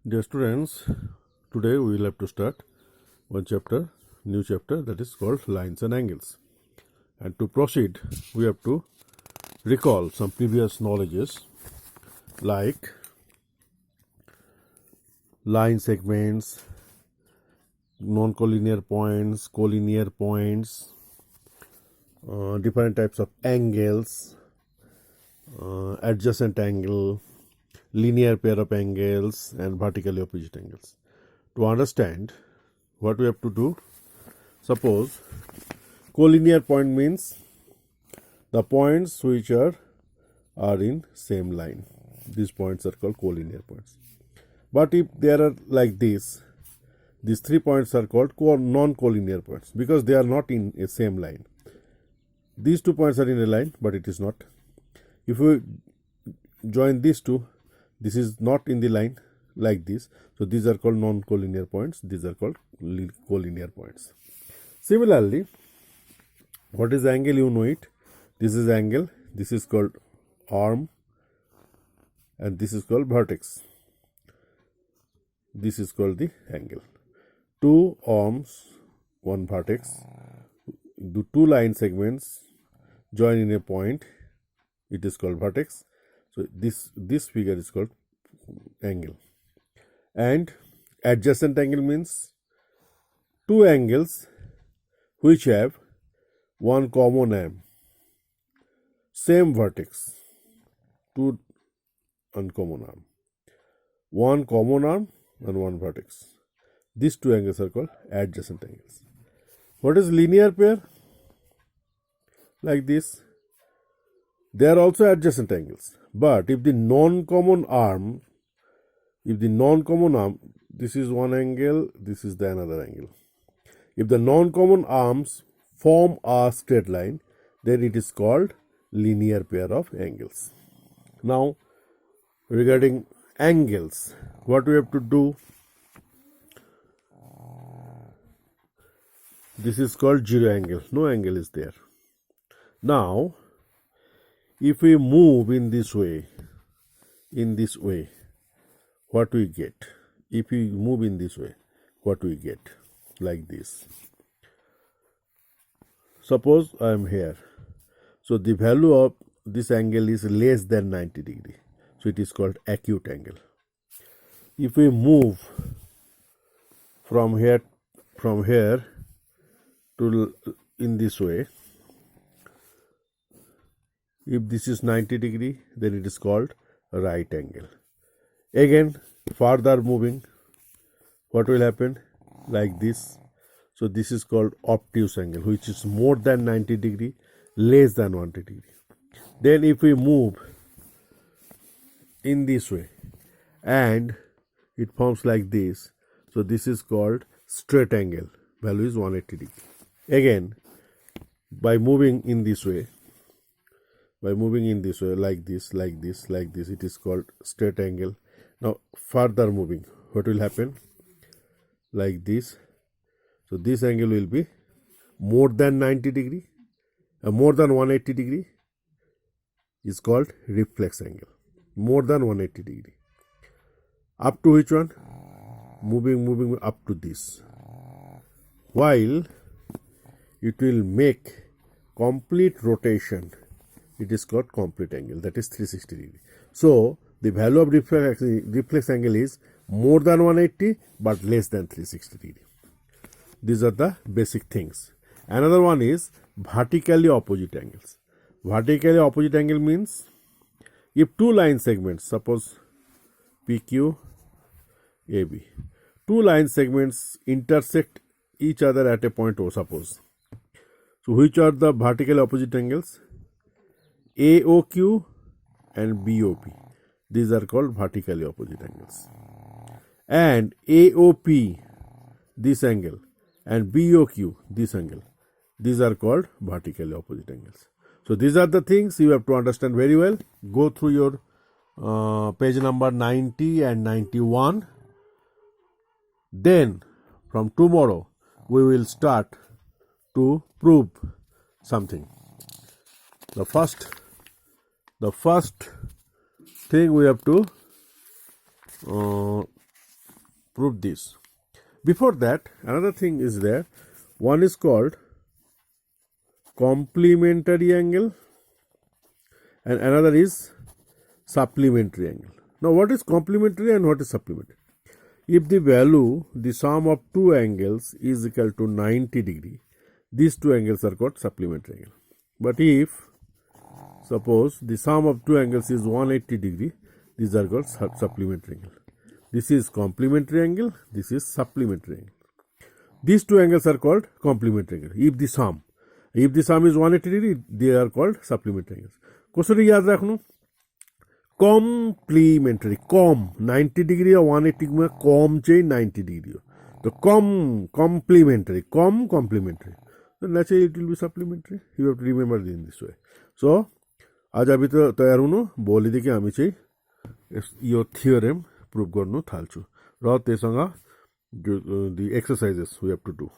Dear students, today we will have to start one chapter, new chapter that is called lines and angles. And to proceed, we have to recall some previous knowledges like line segments, non-collinear points, collinear points, different types of angles, adjacent angle, linear pair of angles, and vertically opposite angles. To understand what we have to do, suppose collinear point means the points which are in same line. These points are called collinear points. But if there are like this, these 3 points are called non-collinear points because they are not in a same line. These 2 points are in a line, but it is not. If we join these two, this is not in the line like this. So these are called non-collinear points. These are called collinear points. Similarly, what is angle? You know it. This is angle. This is called arm. And this is called vertex. This is called the angle. 2 arms, 1 vertex. The 2 line segments join in a point. It is called vertex. So this figure is called angle. And adjacent angle means 2 angles which have one common arm, same vertex, 2 uncommon arm, 1 common arm and 1 vertex. These 2 angles are called adjacent angles. What is linear pair? Like this. They are also adjacent angles. But if the non-common arm, this is one angle, this is the another angle. If the non-common arms form a straight line, then it is called linear pair of angles. Now, regarding angles, what we have to do? This is called zero angle. No angle is there. Now, if we move in this way, what we get? If we move in this way, what we get? Like this. Suppose I am here. So the value of this angle is less than 90 degree. So it is called acute angle. If we move from here to in this way, if this is 90 degree, then it is called right angle. Again, further moving, what will happen? Like this. So this is called obtuse angle, which is more than 90 degree, less than 180 degree. Then if we move in this way and it forms like this, so this is called straight angle. Value is 180 degree. Again, by moving in this way, like this, it is called straight angle. Now further moving, what will happen? Like this. So this angle will be more than 90 degree, more than 180 degree is called reflex angle. More than 180 degree. Up to which one? Moving up to this. While it will make complete rotation, it is called complete angle, that is 360 degree. So the value of reflex angle is more than 180 but less than 360 degree. These are the basic things. Another one is vertically opposite angles. Vertically opposite angle means if 2 line segments, suppose PQ, AB, 2 line segments intersect each other at a point O, suppose. So which are the vertically opposite angles? AOQ and BOP. These are called vertically opposite angles. And AOP, this angle, and BOQ, this angle, these are called vertically opposite angles. So these are the things you have to understand very well. Go through your page number 90 and 91. Then from tomorrow we will start to prove something. The first thing we have to prove this. Before that, another thing is there. One is called complementary angle and another is supplementary angle. Now, what is complementary and what is supplementary? If the value, the sum of two angles is equal to 90 degree, these two angles are called supplementary angle. But if, suppose, the sum of two angles is 180 degree, these are called supplementary angle. This is complementary angle, this is supplementary angle. These two angles are called complementary angle. If the sum is 180 degree, they are called supplementary angles. Question याद रखना, complementary, com 90 degree और 180 में com चाहिए 90 degree हो तो complementary, complementary, तो naturally it will be supplementary. You have to remember in this way. So आज अभी तो तयार हुनु बोलिदिएँ हामी चाहिँ यो थियोरेम प्रुभ गर्नु थाल्छु र त्यससँग the exercises we have to do.